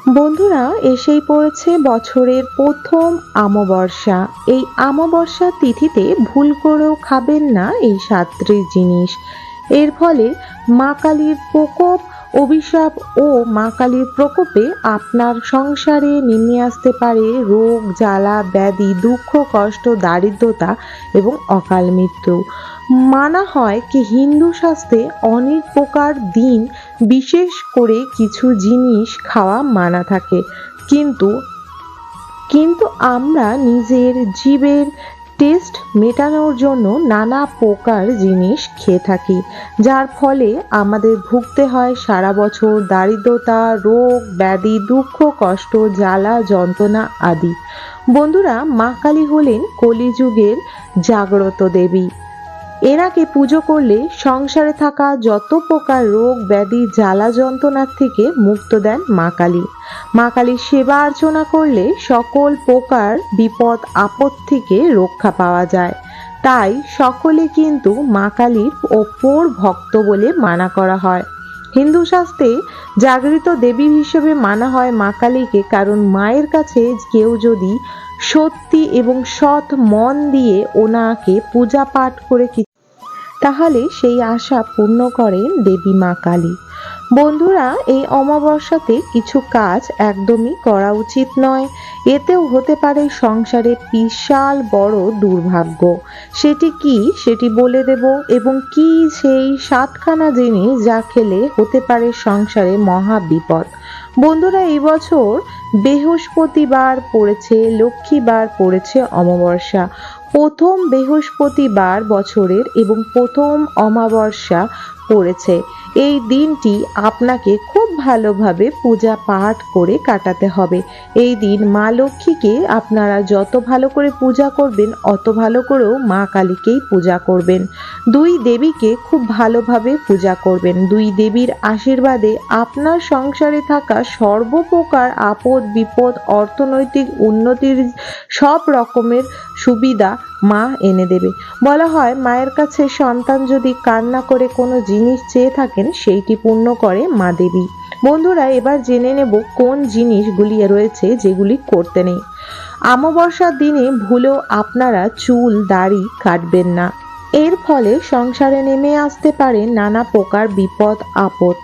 বন্ধুরা, এসেই পড়েছে বছরের প্রথম অমাবস্যা। এই অমাবস্যা তিথিতে ভুল করেও খাবেন না এই সাতটি জিনিস। এর ফলে মা কালীর প্রকোপ, অভিশাপ ও মা কালীর প্রকোপে আপনার সংসারে নেমে আসতে পারে রোগ, জ্বালা, ব্যাধি, দুঃখ, কষ্ট, দারিদ্রতা এবং অকাল মৃত্যু। মানা হয় কি হিন্দু শাস্ত্রে অনেক প্রকার দিন বিশেষ করে কিছু জিনিস খাওয়া মানা থাকে, কিন্তু কিন্তু আমরা নিজের জীবের টেস্ট মেটানোর জন্য নানা প্রকার জিনিস খেয়ে থাকি, যার ফলে আমাদের ভুগতে হয় সারা বছর দারিদ্রতা, রোগ, ব্যাধি, দুঃখ, কষ্ট, জ্বালা, যন্ত্রণা আদি। বন্ধুরা, মা কালী হলেন কলিযুগের জাগ্রত দেবী। এনাকে পুজো করলে সংসারে থাকা যত প্রকার রোগ, ব্যাধি, জ্বালা, যন্ত্রণার থেকে মুক্ত দেন মা কালী। মা কালীর সেবা অর্চনা করলে সকল প্রকার বিপদ আপদ থেকে রক্ষা পাওয়া যায়। তাই সকলে কিন্তু মা কালীর অপর ভক্ত বলে মানা করা হয়। হিন্দু শাস্ত্রে জাগৃত দেবী হিসেবে মানা হয় মা কালীকে, কারণ মায়ের কাছে কেউ যদি সত্যি এবং সৎ মন দিয়ে ওনাকে পূজা পাঠ করে তাহলে সেই আশা পূর্ণ করেন দেবী মা কালী। বন্ধুরা, এই অমাবস্যাতে কিছু কাজ একদমই করা উচিত নয়। এতেও হতে পারে সংসারে বিশাল বড় দুর্ভাগ্য। সেটি কি সেটি বলে দেব, এবং কি সেই সাতখানা জিনিস যা খেলে হতে পারে সংসারে মহা বিপদ। বন্ধুরা, এই বছর বৃহস্পতিবার পড়েছে, লক্ষ্মীবার পড়েছে অমাবস্যা। প্রথম বৃহস্পতিবার বছরের এবং প্রথম অমাবস্যা পড়েছে। এই দিনটি আপনাকে খুব ভালোভাবে পূজা পাঠ করে কাটাতে হবে। এই দিন মা লক্ষ্মীকে আপনারা যত ভালো করে পূজা করবেন, অত ভালো করেও মা কালীকেই পূজা করবেন। দুই দেবীকে খুব ভালোভাবে পূজা করবেন। দুই দেবীর আশীর্বাদে আপনার সংসারে থাকা সর্বপ্রকার আপদ বিপদ, অর্থনৈতিক উন্নতির সব রকমের সুবিধা মা এনে দেবে। বলা হয় মায়ের কাছে সন্তান যদি কান্না করে কোনো জিনিস চেয়ে থাকেন, সেইটি পূর্ণ করে মা দেবী। বন্ধুরা, এবার জেনে নেব কোন জিনিসগুলি রয়েছে যেগুলি করতে নেই। অমাবস্যার দিনে ভুলেও আপনারা চুল দাড়ি কাটবেন না। এর ফলে সংসারে নেমে আসতে পারে নানা প্রকার বিপদ আপদ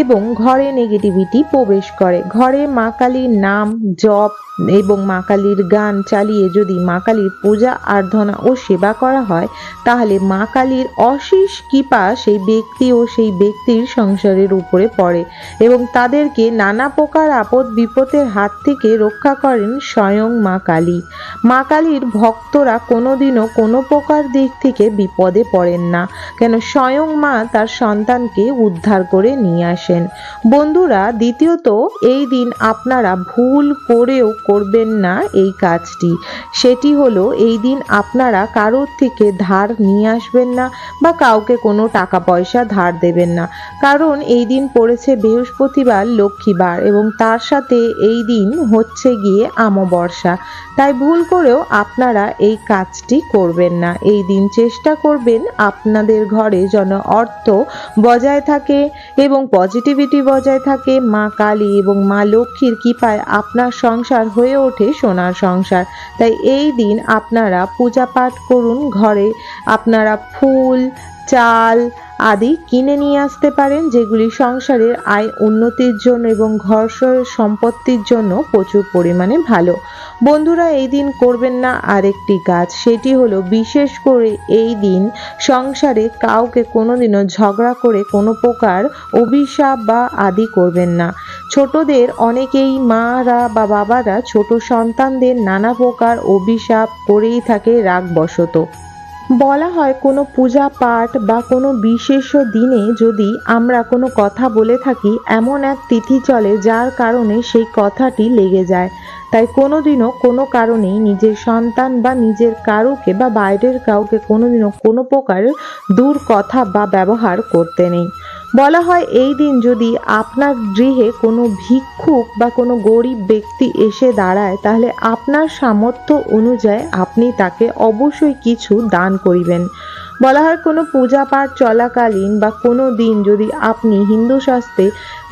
এবং ঘরে নেগেটিভিটি প্রবেশ করে। ঘরে মা কালীর নাম জপ এবং মা কালীর গান চালিয়ে যদি মা কালীর পূজা আরাধনা ও সেবা করা হয়, তাহলে মা কালীর অশেষ কৃপা সেই ব্যক্তি ও সেই ব্যক্তির সংসারের উপরে পড়ে এবং তাদেরকে নানা প্রকার আপদ বিপদের হাত থেকে রক্ষা করেন স্বয়ং মা কালী। মা কালীর ভক্তরা কোনোদিনও কোনো প্রকার দিক থেকে বিপদে পড়েন না, কেন স্বয়ং মা তার সন্তানকে উদ্ধার করে নিয়ে আসেন। বন্ধুরা, দ্বিতীয়ত, এই দিন আপনারা ভুল করেও করবেন না এই কাজটি। সেটি হলো, এই দিন আপনারা কারোর থেকে ধার নিয়ে আসবেন না বা কাউকে কোনো টাকা পয়সা ধার দেবেন না, কারণ এই দিন পড়েছে বৃহস্পতিবার, লক্ষ্মীবার এবং তার সাথে এই দিন হচ্ছে গিয়ে অমাবস্যা। তাই ভুল করেও আপনারা এই কাজটি করবেন না। এই দিন চেষ্টা করবেন আপনাদের ঘরে যেন অর্থ বজায় থাকে এবং পজিটিভিটি বজায় থাকে। মা কালী এবং মা লক্ষ্মীর কৃপায় আপনার সংসার হয়ে ওঠে সোনার সংসার। তাই এই দিন আপনারা পূজা পাঠ করুন। ঘরে আপনারা ফুল, চাল আদি কিনে নিয়ে আসতে পারেন, যেগুলি সংসারের আয় উন্নতির জন্য এবং ঘর সম্পত্তির জন্য প্রচুর পরিমাণে ভালো। বন্ধুরা, এই দিন করবেন না আরেকটি কাজ, সেটি হলো বিশেষ করে এই দিন সংসারে কাউকে কোনোদিনও ঝগড়া করে কোনো প্রকার অভিশাপ বা আদি করবেন না। ছোটদের অনেকেই মারা বা বাবারা ছোট সন্তানদের নানা প্রকার অভিশাপ করেই থাকে রাগবশত। বলা হয় কোনো পূজা পাঠ বা কোনো বিশেষ দিনে যদি আমরা কোনো কথা বলে থাকি, এমন এক তিথি চলে যার কারণে সেই কথাটি লেগে যায়। তাই কোনোদিনও কোনো কারণেই নিজের সন্তান বা নিজের কারুকে বা বাইরের কাউকে কোনোদিনও কোনো প্রকার দূর কথা বা ব্যবহার করতে নেই। বলা হয় এই দিন যদি আপনার গৃহে কোনো ভিক্ষুক বা কোনো গরিব ব্যক্তি এসে দাঁড়ায়, তাহলে আপনার সামর্থ্য অনুযায়ী আপনি তাকে অবশ্যই কিছু দান করিবেন। বলা হয় কোনো পূজা পাঠ চলাকালীন বা কোনো দিন যদি আপনি হিন্দু শাস্ত্রে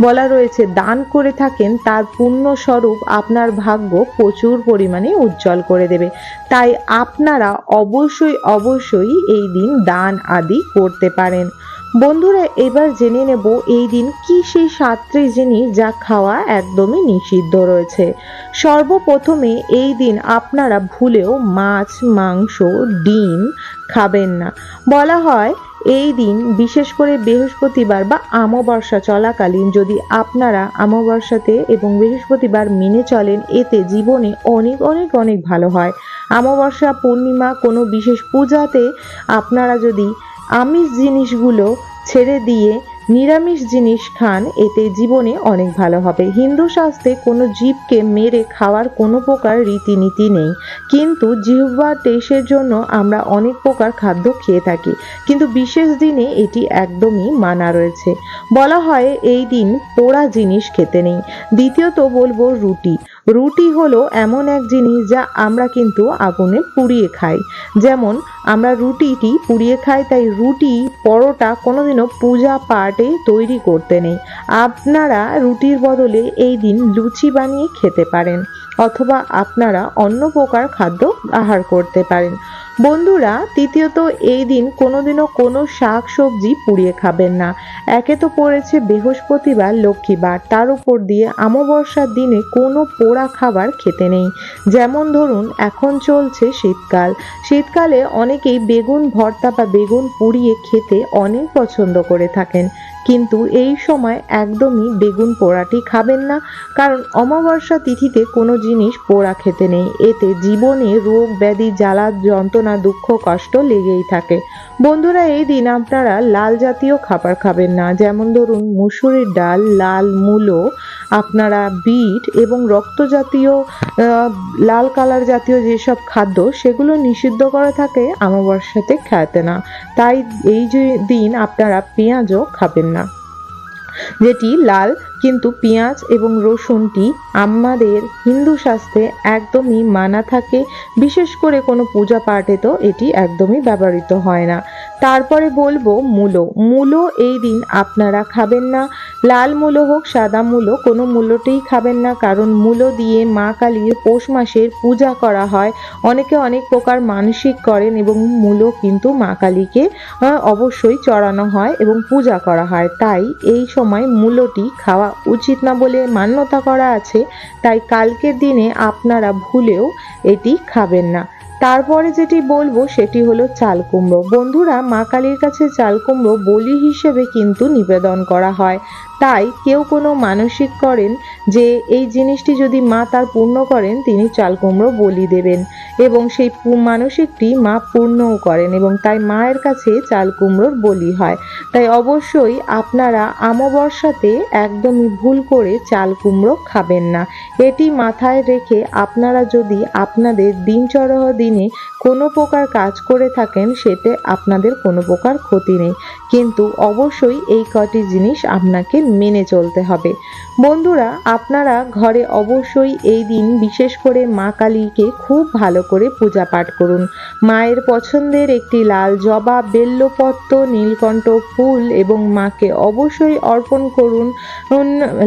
বলা রয়েছে দান করে থাকেন, তার পুণ্য স্বরূপ আপনার ভাগ্য প্রচুর পরিমাণে উজ্জ্বল করে দেবে। তাই আপনারা অবশ্যই এই দিন দান আদি করতে পারেন। বন্ধুরা, এবার জেনে নেব এই দিন কি সেই সাতটি জিনিস যা খাওয়া একদমই নিষিদ্ধ রয়েছে। সর্বপ্রথমে এই দিন আপনারা ভুলেও মাছ, মাংস, ডিম খাবেন না। বলা হয় এই দিন বিশেষ করে বৃহস্পতিবার বা অমাবস্যা চলাকালীন যদি আপনারা অমাবস্যাতে এবং বৃহস্পতিবার মেনে চলেন, এতে জীবনে অনেক ভালো হয়। অমাবস্যা, পূর্ণিমা, কোনো বিশেষ পূজাতে আপনারা যদি আমিষ জিনিসগুলো ছেড়ে দিয়ে নিরামিষ জিনিস খান, এতে জীবনে অনেক ভালো হবে। হিন্দু শাস্ত্রে কোনো জীবকে মেরে খাওয়ার কোনো প্রকার রীতিনীতি নেই, কিন্তু জিহ্বার টেস্টের জন্য আমরা অনেক প্রকার খাদ্য খেয়ে থাকি, কিন্তু বিশেষ দিনে এটি একদমই মানা রয়েছে। বলা হয় এই দিন পোড়া জিনিস খেতে নেই। দ্বিতীয়ত বলবো রুটি। রুটি হলো এমন এক জিনিস যা আমরা কিন্তু আগুনে পুড়িয়ে খাই। যেমন আমরা রুটিটি পুড়িয়ে খাই, তাই রুটি, পরোটা কোনোদিনও পূজা পাঠে তৈরি করতে নেই। আপনারা রুটির বদলে এই দিন লুচি বানিয়ে খেতে পারেন, অথবা আপনারা অন্য প্রকার খাদ্য আহার করতে পারেন। বন্ধুরা, তৃতীয়ত এই দিন কোনোদিনও কোনো শাক সবজি পুড়িয়ে খাবেন না। একে তো পড়েছে বৃহস্পতিবার, লক্ষ্মীবার, তার উপর দিয়ে অমাবস্যার দিনে কোনো পোড়া খাবার খেতে নেই। যেমন ধরুন এখন চলছে শীতকালে অনেকেই বেগুন ভর্তা বা বেগুন পুড়িয়ে খেতে অনেক পছন্দ করে থাকেন, কিন্তু এই সময় একদমই বেগুন পোড়াটি খাবেন না, কারণ অমাবস্যা তিথিতে কোনো জিনিস পোড়া খেতে নেই। এতে জীবনে রোগ ব্যাধি, জ্বালা যন্ত্রণা, দুঃখ কষ্ট লেগেই থাকে। বন্ধুরা, এই দিন আপনারা লাল জাতীয় খাবার খাবেন না। যেমন ধরুন মুসুরির ডাল, লাল মূলো, আপনারা বিট এবং রক্ত জাতীয় লাল কালার জাতীয় যেসব খাদ্য, সেগুলো নিষিদ্ধ করা থাকে অমাবস্যাতে খেতে না। তাই এই যে দিন আপনারা পেঁয়াজও খাবেন না, যেটি লাল, কিন্তু পেঁয়াজ এবং রসুনটি আমাদের হিন্দু শাস্ত্রে একদমই মানা থাকে। বিশেষ করে কোনো পূজা পাঠে তো এটি একদমই ব্যবহৃত হয় না। তারপরে বলবো মূলো এই দিন আপনারা খাবেন না। লাল মূলো হোক, সাদা মূলো, কোনো মূলোতেই খাবেন না, কারণ মূলো দিয়ে মা কালীর পৌষ মাসের পূজা করা হয়। অনেকে অনেক প্রকার মানসিক করেন এবং মূলো কিন্তু মা কালীকে অবশ্যই চড়ানো হয় এবং পূজা করা হয়। তাই এই সময় মূলোটি খাওয়া উচিত না বলে মান্যতা করা আছে। তাই কালকের দিনে আপনারা ভুলেও এটি খাবেন না। তারপরে যেটি বলবো সেটি হলো চাল কুমড়ো। বন্ধুরা, মা কালীর কাছে চাল কুমড়ো বলি হিসেবে কিন্তু নিবেদন করা হয়। তাই কেউ কোনো মানসিক করেন যে এই জিনিসটি যদি মা তার পূর্ণ করেন, তিনি চাল কুমড়ো বলি দেবেন, এবং সেই মানসিকটি মা পূর্ণও করেন, এবং তাই মায়ের কাছে চাল কুমড়োর বলি হয়। তাই অবশ্যই আপনারা অমাবস্যাতে একদমই ভুল করে চাল কুমড়ো খাবেন না। এটি মাথায় রেখে আপনারা যদি আপনাদের দিনচর্যা দিনে কোনো প্রকার কাজ করে থাকেন, সেতে আপনাদের কোনো প্রকার ক্ষতি নেই, কিন্তু অবশ্যই এই কটি জিনিস আপনাকে মেনে চলতে হবে। বন্ধুরা, আপনারা ঘরে অবশ্যই এই দিন বিশেষ করে মা কালীকে খুব ভালো করে পূজা পাঠ করুন। মায়ের পছন্দের একটি লাল জবা, বেল্লপত্র, নীলকণ্ঠ ফুল এবং মাকে অবশ্যই অর্পণ করুন।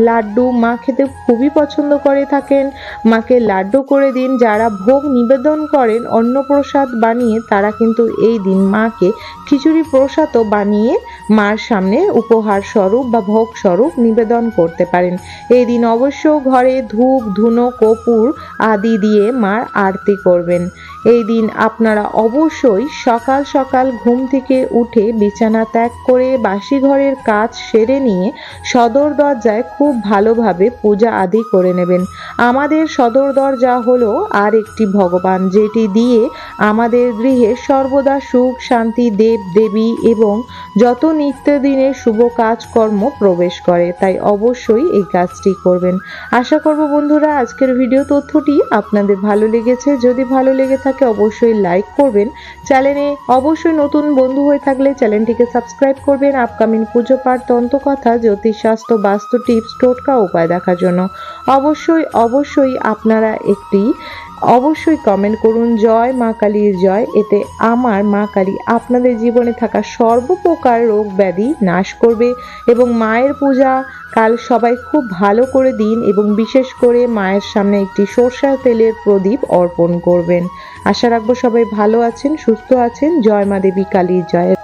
লাড্ডু মা খেতে খুবই পছন্দ করে থাকেন, মাকে লাড্ডু করে দিন। যারা ভোগ নিবেদন করেন অন্নপ্রসাদ বানিয়ে, তারা কিন্তু এই দিন মাকে খিচুড়ি প্রসাদও বানিয়ে মার সামনে উপহার স্বরূপ বা ভোগ স্বরূপ নিবেদন করতে পারেন। এই দিন অবশ্য ঘরে ধূপ, ধুনো, কর্পূর আদি দিয়ে মার আরতি করবেন। এই দিন আপনারা অবশ্যই সকাল সকাল ঘুম থেকে উঠে বিছানা ত্যাগ করে বাসি ঘরের কাজ সেরে নিয়ে সদর দরজায় খুব ভালোভাবে পূজা আদি করে নেবেন। আমাদের সদর দরজা হলো আর একটি ভগবান, যেটি দিয়ে আমাদের গৃহে সর্বদা সুখ শান্তি, দেব দেবী এবং যত নিত্যদিনের শুভ কাজকর্ম প্রবেশ করে। তাই অবশ্যই এই কাজটি করবেন। আশা করব বন্ধুরা আজকের ভিডিও তথ্যটি আপনাদের ভালো লেগেছে। যদি ভালো লেগে থাকে অবশ্যই লাইক করবেন। চ্যানেলে অবশ্যই নতুন বন্ধু হয়ে থাকলে চ্যানেলটিকে সাবস্ক্রাইব করবেন আপকামিং পুজো পাঠ, তন্ত্রকথা, জ্যোতিষশাস্ত্র, বাস্তু টিপস, টোটকা উপায় দেখার জন্য। অবশ্যই আপনারা একটি অবশ্যই কমেন্ট করুন জয় মা কালীর জয়। এতে আমার মা কালী আপনাদের জীবনে থাকা সর্বপ্রকার রোগ ব্যাধি নাশ করবে। এবং মায়ের পূজা কাল সবাই খুব ভালো করে দিন এবং বিশেষ করে মায়ের সামনে একটি সরষের তেলের প্রদীপ অর্পণ করবেন। আশা রাখবো সবাই ভালো আছেন, সুস্থ আছেন। জয় মা দেবী কালীর জয়।